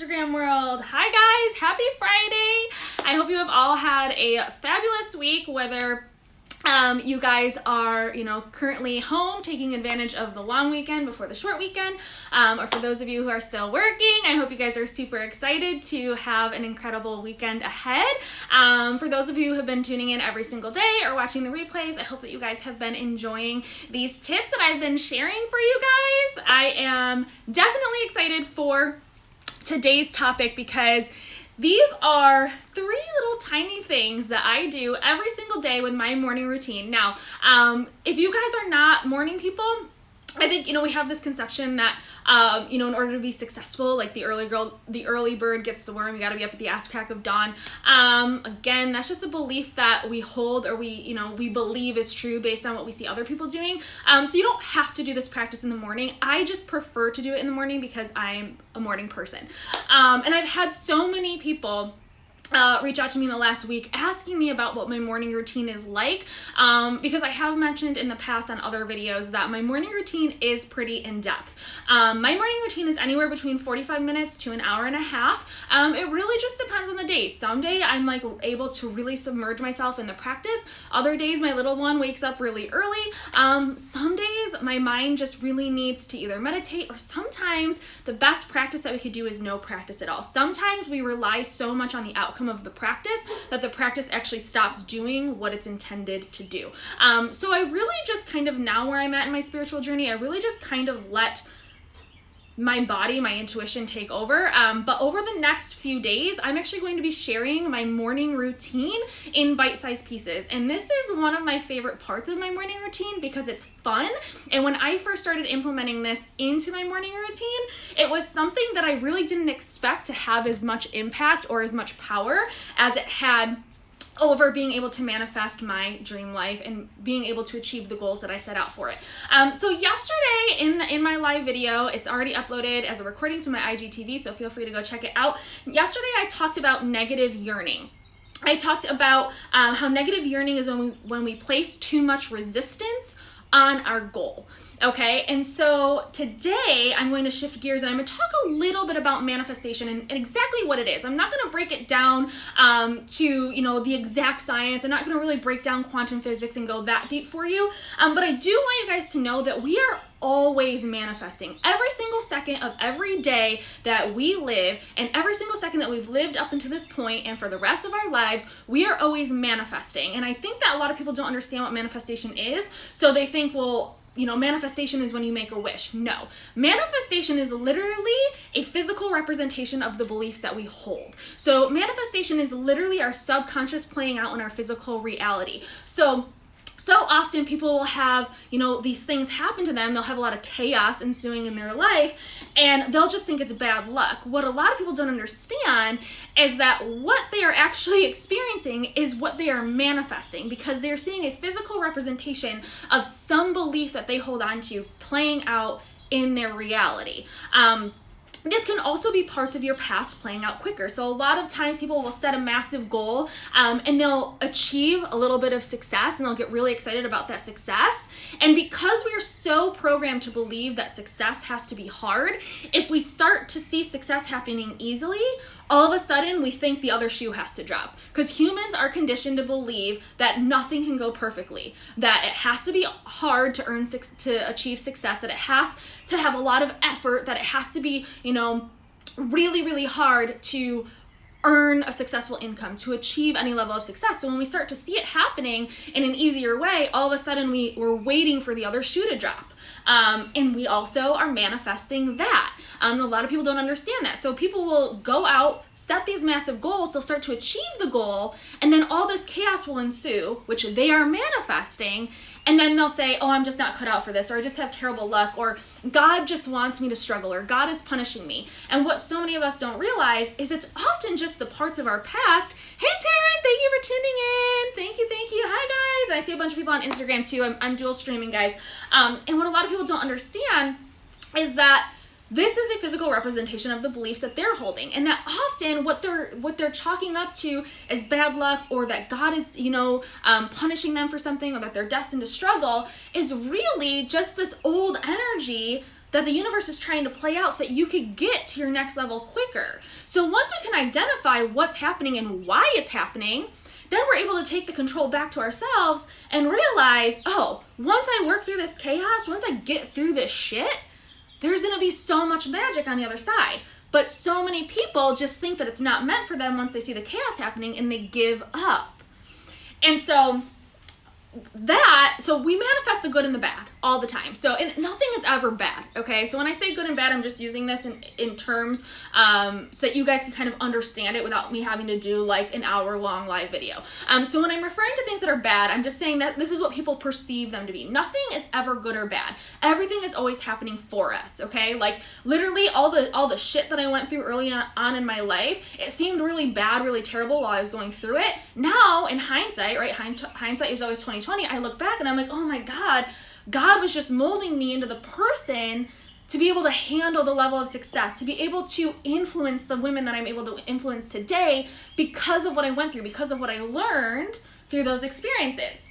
Instagram world. Hi guys, happy Friday. I hope you have all had a fabulous week, whether you guys are, currently home taking advantage of the long weekend before the short weekend, or for those of you who are still working, I hope you guys are super excited to have an incredible weekend ahead. For those of you who have been tuning in every single day or watching the replays, I hope that you guys have been enjoying these tips that I've been sharing for you guys. I am definitely excited for today's topic because these are 3 little tiny things that I do every single day with my morning routine. Now, if you guys are not morning people, I think, we have this conception that, in order to be successful, like the early bird gets the worm, you gotta be up at the ass crack of dawn. Again, that's just a belief that we hold or we believe is true based on what we see other people doing. So you don't have to do this practice in the morning. I just prefer to do it in the morning because I'm a morning person. And I've had so many people reach out to me in the last week asking me about what my morning routine is like, because I have mentioned in the past on other videos that my morning routine is pretty in-depth. My morning routine is anywhere between 45 minutes to an hour and a half. It really just depends on the day. Some day I'm able to really submerge myself in the practice. Other days my little one wakes up really early. Some days my mind just really needs to either meditate, or sometimes the best practice that we could do is no practice at all. Sometimes we rely so much on the outcome of the practice that the practice actually stops doing what it's intended to do. So I really just kind of, now where I'm at in my spiritual journey, I really just kind of let my body, my intuition take over. But over the next few days, I'm actually going to be sharing my morning routine in bite-sized pieces. And this is one of my favorite parts of my morning routine because it's fun. And when I first started implementing this into my morning routine, it was something that I really didn't expect to have as much impact or as much power as it had over being able to manifest my dream life and being able to achieve the goals that I set out for it. So yesterday in my live video, it's already uploaded as a recording to my IGTV, so feel free to go check it out. Yesterday I talked about negative yearning. I talked about how negative yearning is when we place too much resistance on our goal. Okay, and so today I'm going to shift gears and I'm going to talk a little bit about manifestation and exactly what it is. I'm not going to break it down to the exact science. I'm not going to really break down quantum physics and go that deep for you. But I do want you guys to know that we are always manifesting. Every single second of every day that we live, and every single second that we've lived up until this point and for the rest of our lives, we are always manifesting. And I think that a lot of people don't understand what manifestation is. So they think, well, manifestation is when you make a wish. No. Manifestation is literally a physical representation of the beliefs that we hold. So manifestation is literally our subconscious playing out in our physical reality. So often people will have, these things happen to them. They'll have a lot of chaos ensuing in their life, and they'll just think it's bad luck. What a lot of people don't understand is that what they are actually experiencing is what they are manifesting, because they're seeing a physical representation of some belief that they hold on to playing out in their reality. This can also be parts of your past playing out quicker. So a lot of times people will set a massive goal and they'll achieve a little bit of success and they'll get really excited about that success. And because we are so programmed to believe that success has to be hard, if we start to see success happening easily, all of a sudden we think the other shoe has to drop, because humans are conditioned to believe that nothing can go perfectly, that it has to be hard to achieve success, that it has to have a lot of effort, that it has to be, really, really hard to earn a successful income, to achieve any level of success. So when we start to see it happening in an easier way, all of a sudden we're waiting for the other shoe to drop. And we also are manifesting that. A lot of people don't understand that. So people will go out, set these massive goals, they'll start to achieve the goal, and then all this chaos will ensue, which they are manifesting, and then they'll say, oh, I'm just not cut out for this, or I just have terrible luck, or God just wants me to struggle, or God is punishing me. And what so many of us don't realize is it's often just the parts of our past. Hey, Taryn, thank you for tuning in. Thank you. Hi, guys. I see a bunch of people on Instagram, too. I'm dual streaming, guys. And what a lot of people don't understand is that this is a physical representation of the beliefs that they're holding, and that often what they're chalking up to as bad luck, or that God is, punishing them for something, or that they're destined to struggle, is really just this old energy that the universe is trying to play out so that you could get to your next level quicker. So once we can identify what's happening and why it's happening, then we're able to take the control back to ourselves and realize, oh, once I work through this chaos, once I get through this shit, there's gonna be so much magic on the other side. But so many people just think that it's not meant for them once they see the chaos happening and they give up. And so we manifest the good and the bad all the time. So, and nothing is ever bad, okay? So when I say good and bad, I'm just using this in terms so that you guys can kind of understand it without me having to do like an hour-long live video. So when I'm referring to things that are bad, I'm just saying that this is what people perceive them to be. Nothing is ever good or bad. Everything is always happening for us, okay? Like literally all the shit that I went through early on in my life, it seemed really bad, really terrible while I was going through it. Now, in hindsight, right? Hindsight is always 20/20. I look back and I'm like, oh my God, God was just molding me into the person to be able to handle the level of success, to be able to influence the women that I'm able to influence today because of what I went through, because of what I learned through those experiences.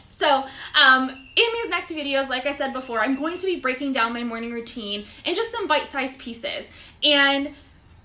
So in these next videos, like I said before, I'm going to be breaking down my morning routine in just some bite-sized pieces. And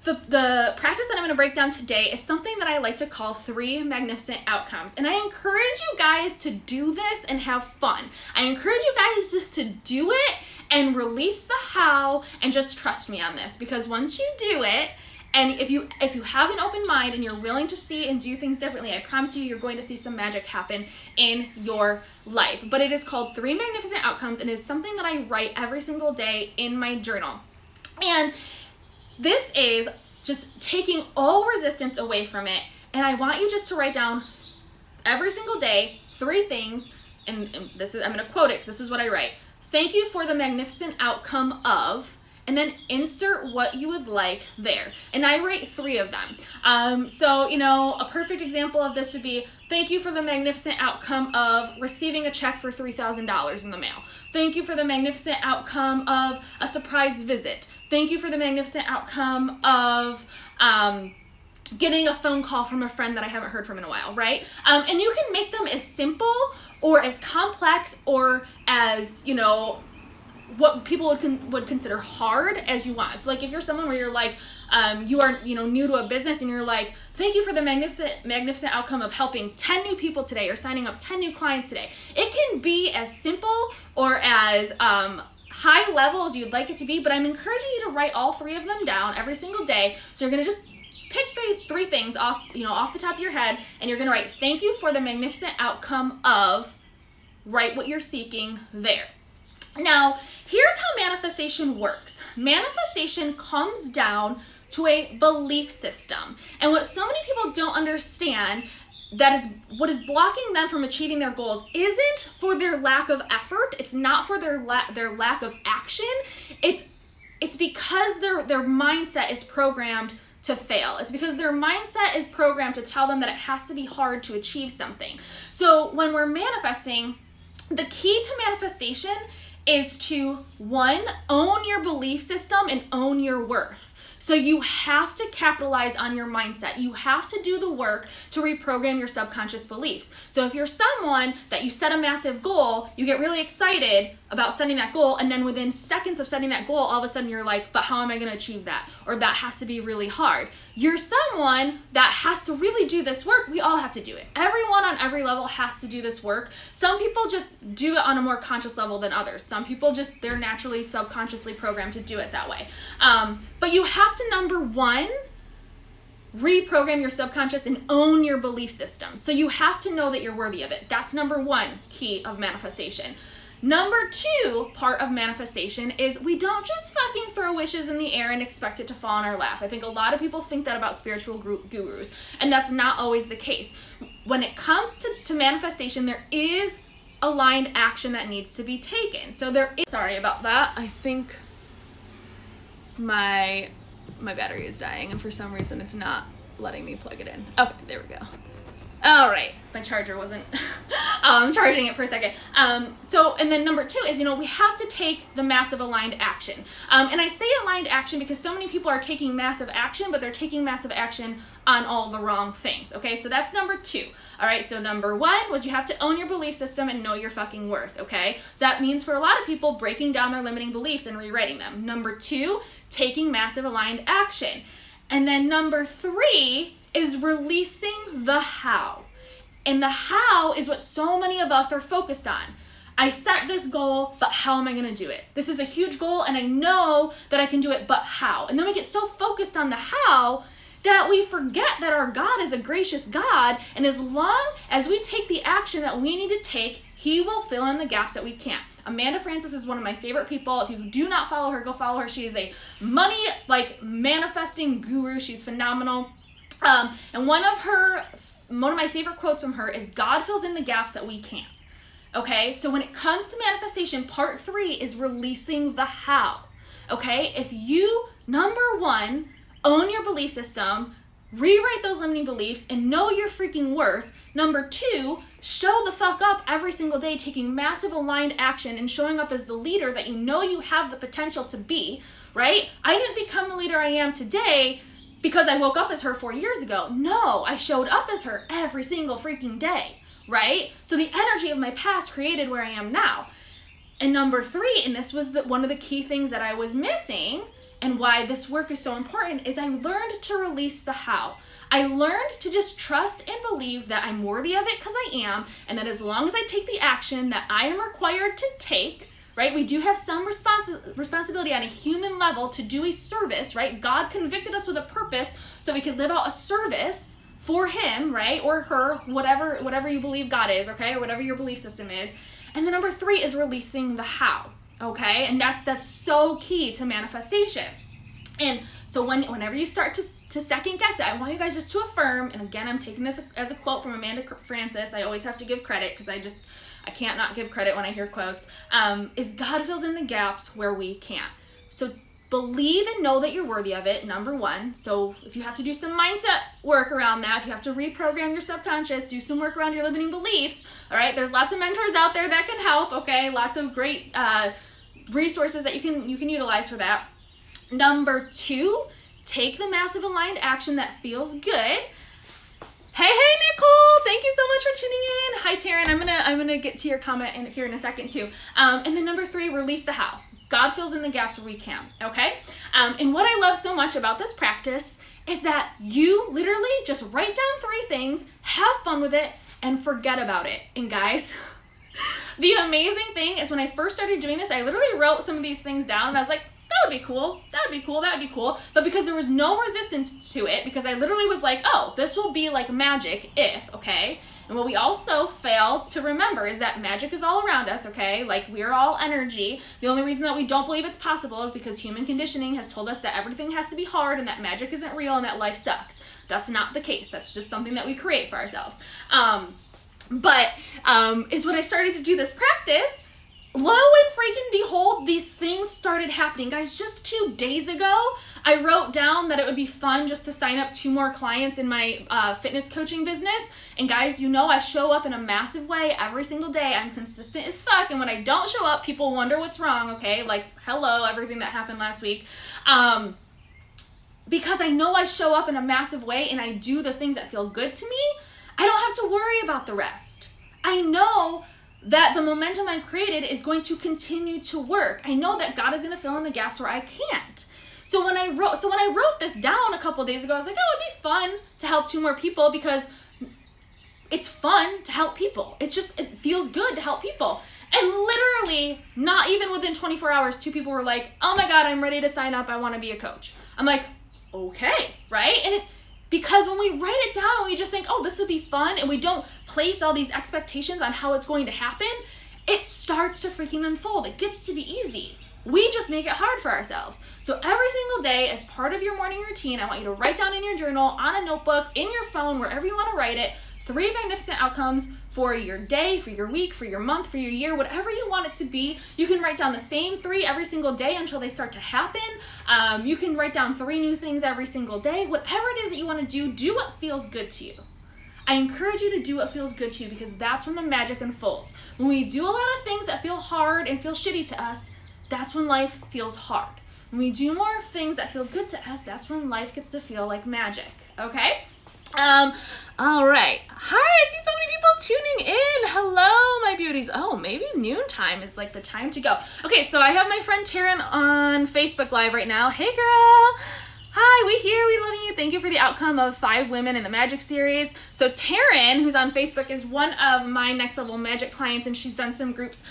the practice that I'm going to break down today is something that I like to call 3 magnificent outcomes. And I encourage you guys to do this and have fun. I encourage you guys just to do it and release the how and just trust me on this, because once you do it, and if you have an open mind and you're willing to see and do things differently, I promise you're going to see some magic happen in your life. But it is called 3 magnificent outcomes, and it's something that I write every single day in my journal. And this is just taking all resistance away from it. And I want you just to write down every single day 3 things. And this is, I'm going to quote it because this is what I write. Thank you for the magnificent outcome of, and then insert what you would like there. And I write 3 of them. So, you know, a perfect example of this would be, thank you for the magnificent outcome of receiving a check for $3,000 in the mail. Thank you for the magnificent outcome of a surprise visit. Thank you for the magnificent outcome of getting a phone call from a friend that I haven't heard from in a while, right? And you can make them as simple or as complex or as, you know, what people would consider hard as you want. So like if you're someone where you're like, you are, you know, new to a business and you're like, thank you for the magnificent outcome of helping 10 new people today or signing up 10 new clients today. It can be as simple or as high level as you'd like it to be, but I'm encouraging you to write all 3 of them down every single day. So you're going to just pick 3 things off, you know, off the top of your head, and you're going to write, thank you for the magnificent outcome of, write what you're seeking there. Now, here's how manifestation works. Manifestation comes down to a belief system. And what so many people don't understand, that is what is blocking them from achieving their goals, isn't for their lack of effort. It's not for their lack of action. It's because their mindset is programmed to fail. It's because their mindset is programmed to tell them that it has to be hard to achieve something. So when we're manifesting, the key to manifestation is to, 1, own your belief system and own your worth. So you have to capitalize on your mindset. You have to do the work to reprogram your subconscious beliefs. So if you're someone that you set a massive goal, you get really excited about setting that goal, and then within seconds of setting that goal, all of a sudden you're like, but how am I going to achieve that? Or that has to be really hard. You're someone that has to really do this work. We all have to do it. Everyone on every level has to do this work. Some people just do it on a more conscious level than others. Some people just, they're naturally subconsciously programmed to do it that way. But you have to, number 1, reprogram your subconscious and own your belief system. So you have to know that you're worthy of it. That's number 1 key of manifestation. Number 2 part of manifestation is we don't just fucking throw wishes in the air and expect it to fall in our lap. I think a lot of people think that about spiritual gurus, and that's not always the case. When it comes to manifestation, there is aligned action that needs to be taken. So there is, sorry about that. I think my battery is dying, and for some reason it's not letting me plug it in. Okay, there we go. All right, my charger wasn't charging it for a second. And then number 2 is, we have to take the massive aligned action. And I say aligned action because so many people are taking massive action, but they're taking massive action on all the wrong things. Okay, so that's number 2. All right, so number 1 was you have to own your belief system and know your fucking worth. Okay, so that means for a lot of people breaking down their limiting beliefs and rewriting them. Number 2, taking massive aligned action. And then number 3 is releasing the how. And the how is what so many of us are focused on. I set this goal, but how am I going to do it? This is a huge goal and I know that I can do it, but how? And then we get so focused on the how that we forget that our God is a gracious God, and as long as we take the action that we need to take, He will fill in the gaps that we can't. Amanda Frances is one of my favorite people. If you do not follow her, go follow her. She is a money manifesting guru. She's phenomenal. And one of my favorite quotes from her is, God fills in the gaps that we can't. Okay, so when it comes to manifestation, part 3 is releasing the how. Okay, if you, number 1, own your belief system, rewrite those limiting beliefs, and know your freaking worth. Number 2, show the fuck up every single day, taking massive aligned action and showing up as the leader that you know you have the potential to be, right? I didn't become the leader I am today because I woke up as her 4 years ago. No, I showed up as her every single freaking day, right? So the energy of my past created where I am now. And number 3, and this was one of the key things that I was missing, and why this work is so important, is I learned to release the how. I learned to just trust and believe that I'm worthy of it because I am, and that as long as I take the action that I am required to take, right? We do have some responsibility on a human level to do a service, right? God convicted us with a purpose so we could live out a service for Him, right? Or her, whatever you believe God is, okay? Or whatever your belief system is. And then number 3 is releasing the how. Okay, and that's so key to manifestation. And so whenever you start to second guess it, I want you guys just to affirm, and again, I'm taking this as a quote from Amanda Frances. I always have to give credit because I can't not give credit when I hear quotes. Is God fills in the gaps where we can't. So believe and know that you're worthy of it, number 1. So if you have to do some mindset work around that, if you have to reprogram your subconscious, do some work around your limiting beliefs, all right? There's lots of mentors out there that can help, okay? Lots of great resources that you can utilize for that. Number 2, take the massive aligned action that feels good. Hey Nicole, thank you so much for tuning in. Hi Taryn, I'm gonna get to your comment here in a second too. And then number 3, release the how. God fills in the gaps where we can, okay? And what I love so much about this practice is that you literally just write down 3 things, have fun with it, and forget about it. And guys, the amazing thing is when I first started doing this, I literally wrote some of these things down and I was like, that would be cool, that would be cool, that would be cool. But because there was no resistance to it, because I literally was like, oh, this will be like magic if, okay? And what we also fail to remember is that magic is all around us, okay? Like, we're all energy. The only reason that we don't believe it's possible is because human conditioning has told us that everything has to be hard and that magic isn't real and that life sucks. That's not the case. That's just something that we create for ourselves. But is when I started to do this practice, lo and freaking behold, these things started happening. Guys, just 2 days ago, I wrote down that it would be fun just to sign up 2 more clients in my fitness coaching business. And guys, I show up in a massive way every single day. I'm consistent as fuck. And when I don't show up, people wonder what's wrong, okay? Like, hello, everything that happened last week. Because I know I show up in a massive way and I do the things that feel good to me, I don't have to worry about the rest. I know that the momentum I've created is going to continue to work. I know that God is going to fill in the gaps where I can't. So when I wrote this down a couple of days ago, I was like, oh, it'd be fun to help 2 more people because it's fun to help people. It feels good to help people. And literally, not even within 24 hours, 2 people were like, oh my God, I'm ready to sign up. I want to be a coach. I'm like, okay, right? And it's because when we write it down and we just think, oh, this would be fun, and we don't place all these expectations on how it's going to happen, it starts to freaking unfold. It gets to be easy. We just make it hard for ourselves. So every single day, as part of your morning routine, I want you to write down in your journal, on a notebook, in your phone, wherever you want to write it, 3 magnificent outcomes for your day, for your week, for your month, for your year, whatever you want it to be. You can write down the same 3 every single day until they start to happen. You can write down 3 new things every single day. Whatever it is that you want to do what feels good to you. I encourage you to do what feels good to you, because that's when the magic unfolds. When we do a lot of things that feel hard and feel shitty to us, that's when life feels hard. When we do more things that feel good to us, that's when life gets to feel like magic, okay? All right. Hi, I see so many people tuning in. Hello, my beauties. Oh, maybe noontime is like the time to go. Okay, so I have my friend Taryn on Facebook Live right now. Hey, girl. Hi, we here. We love you. Thank you for the outcome of 5 women in the magic series. So Taryn, who's on Facebook, is one of my Next Level Magic clients, and she's done some groups.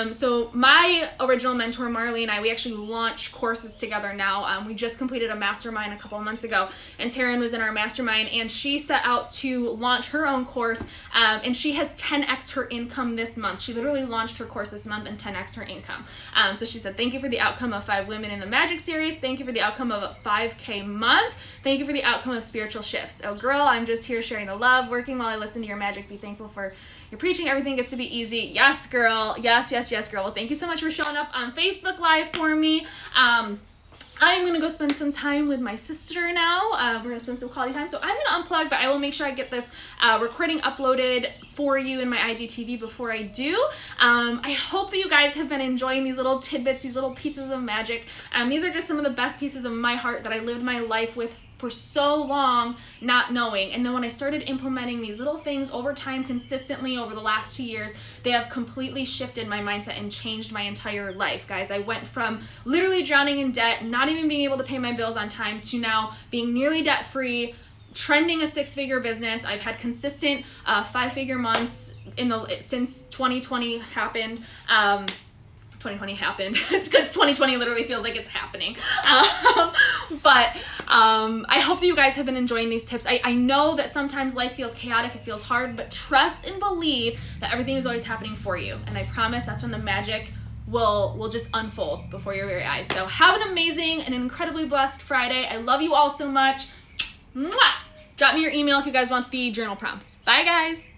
So my original mentor, Marley, and I, we actually launch courses together now. We just completed a mastermind a couple of months ago, and Taryn was in our mastermind, and she set out to launch her own course, and she has 10x her income this month. She literally launched her course this month and 10x her income. So she said, thank you for the outcome of 5 women in the magic series. Thank you for the outcome of a 5K month. Thank you for the outcome of spiritual shifts. Oh girl, I'm just here sharing the love, working while I listen to your magic. Be thankful for your preaching. Everything gets to be easy. Yes, girl. Yes, girl. Well, thank you so much for showing up on Facebook Live for me. I'm going to go spend some time with my sister now. We're going to spend some quality time. So I'm going to unplug, but I will make sure I get this recording uploaded for you in my IGTV before I do. I hope that you guys have been enjoying these little tidbits, these little pieces of magic. These are just some of the best pieces of my heart that I lived my life with for so long, not knowing. And then when I started implementing these little things over time, consistently over the last 2 years, they have completely shifted my mindset and changed my entire life, guys. I went from literally drowning in debt, not even being able to pay my bills on time, to now being nearly debt-free, trending a 6-figure business. I've had consistent 5-figure months since 2020 happened. 2020 happened. It's because 2020 literally feels like it's happening. But I hope that you guys have been enjoying these tips. I know that sometimes life feels chaotic, it feels hard, but trust and believe that everything is always happening for you. And I promise that's when the magic will just unfold before your very eyes. So have an amazing and incredibly blessed Friday. I love you all so much. Mwah! Drop me your email if you guys want the journal prompts. Bye, guys.